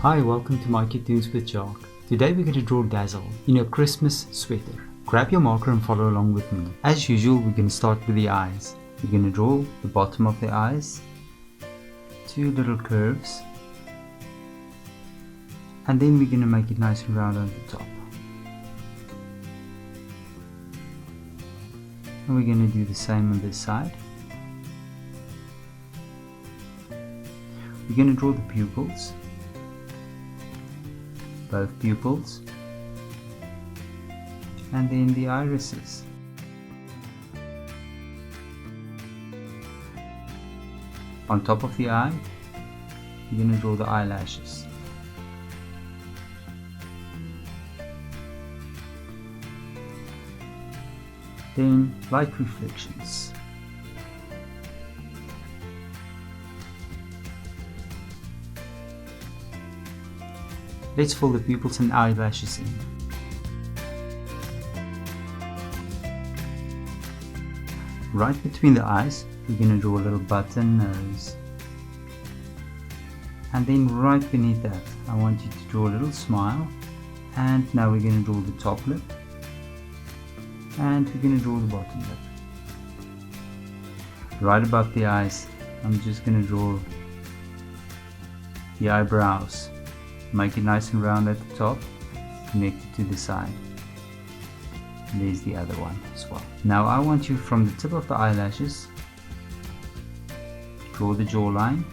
Hi, welcome to mycutetoons with Jock. Today we're going to draw Dazzel in a Christmas sweater. Grab your marker and follow along with me. As usual, we're going to start with the eyes. We're going to draw the bottom of the eyes, two little curves, and then we're going to make it nice and round on the top. And we're going to do the same on this side. We're going to draw the pupils, both pupils, and then the irises. On top of the eye, we're going to draw the eyelashes. Then light reflections. Let's fill the pupils and eyelashes in. Right between the eyes, we're going to draw a little button nose. And then right beneath that, I want you to draw a little smile. And now we're going to draw the top lip. And we're going to draw the bottom lip. Right above the eyes, I'm just going to draw the eyebrows. Make it nice and round at the top, connected to the side. And there's the other one as well. Now I want you from the tip of the eyelashes, draw the jawline.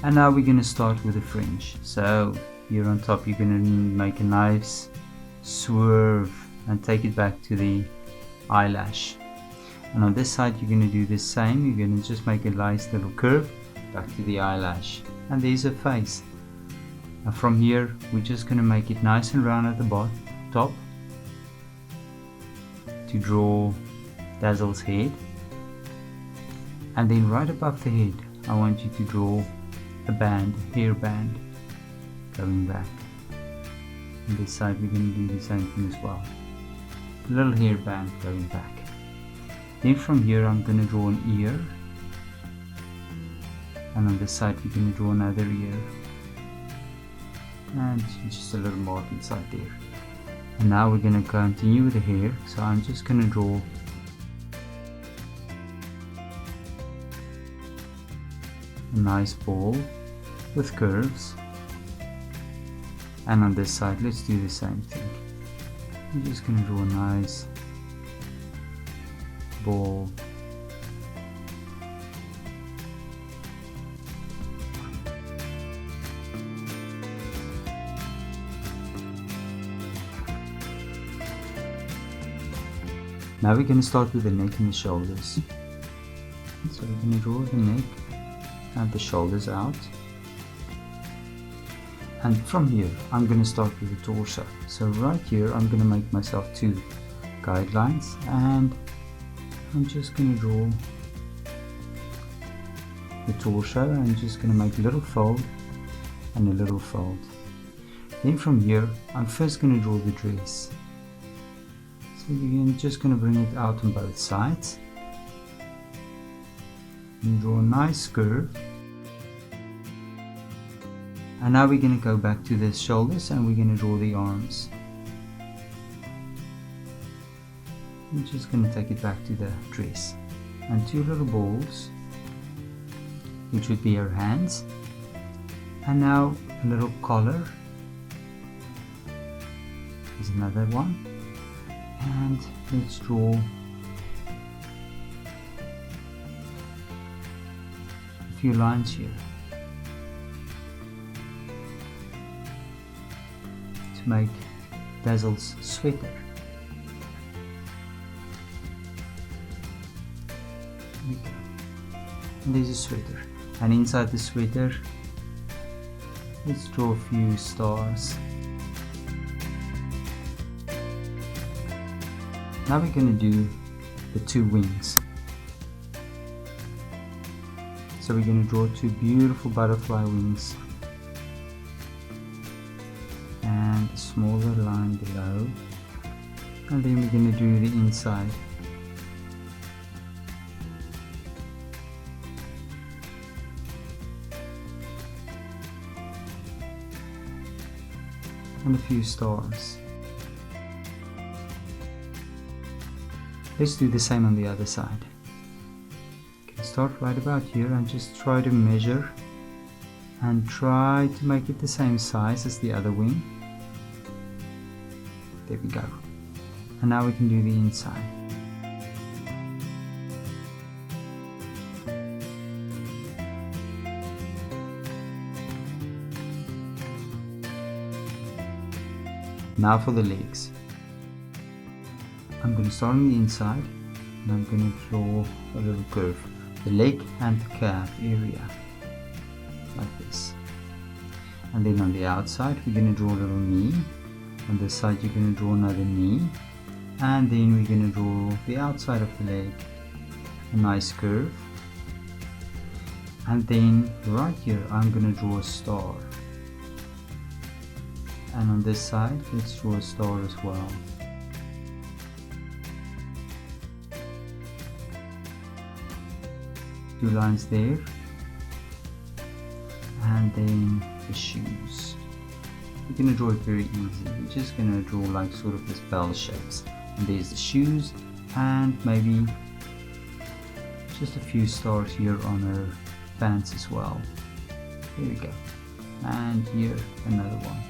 And now we're going to start with the fringe. So here on top you're going to make a nice swerve and take it back to the eyelash. And on this side you're going to do the same. You're going to just make a nice little curve back to the eyelash. And there's a face. And from here we're just going to make it nice and round at the top to draw Dazzel's head. And then right above the head I want you to draw a band, hair band, going back. On this side we're going to do the same thing as well. A little hair band going back. Then from here I'm going to draw an ear, and on this side we're going to draw another ear, and just a little mark inside there. And now we're going to continue with the hair, so I'm just going to draw a nice ball with curves, and on this side let's do the same thing. I'm just going to draw a nice ball. Now we're going to start with the neck and the shoulders. So we're going to draw the neck and the shoulders out. And from here I'm going to start with the torso. So right here I'm going to make myself two guidelines, and I'm just going to draw the torso. I'm just going to make a little fold and a little fold. Then from here I'm first going to draw the dress. So you're just going to bring it out on both sides and draw a nice curve. And now we're going to go back to the shoulders and we're going to draw the arms. I'm just going to take it back to the dress, and two little balls, which would be her hands, and now a little collar. There's another one, and let's draw a few lines here to make Dazzel's sweater. And there's a sweater, and inside the sweater let's draw a few stars. Now we're going to do the two wings. So we're going to draw two beautiful butterfly wings and a smaller line below, and then we're going to do the inside. and a few stars. Let's do the same on the other side. Okay, start right about here and just try to measure and try to make it the same size as the other wing. There we go. And now we can do the inside. Now for the legs. I'm going to start on the inside and I'm going to draw a little curve. The leg and the calf area. Like this. And then on the outside we're going to draw a little knee. On this side you're going to draw another knee. And then we're going to draw the outside of the leg. A nice curve. And then right here I'm going to draw a star. And on this side let's draw a star as well. Two lines there. And then the shoes. We're going to draw it very easy. We're just going to draw like sort of this bell shapes. And there's the shoes and maybe just a few stars here on her pants as well. Here we go. And here another one.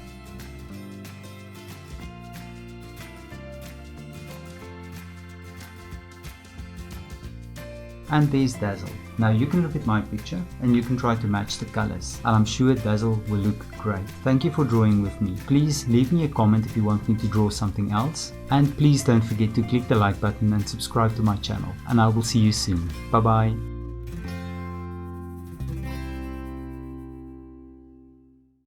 And there's Dazzel. Now you can look at my picture and you can try to match the colors, and I'm sure Dazzel will look great. Thank you for drawing with me. Please leave me a comment if you want me to draw something else, and please don't forget to click the like button and subscribe to my channel, and I will see you soon. Bye bye.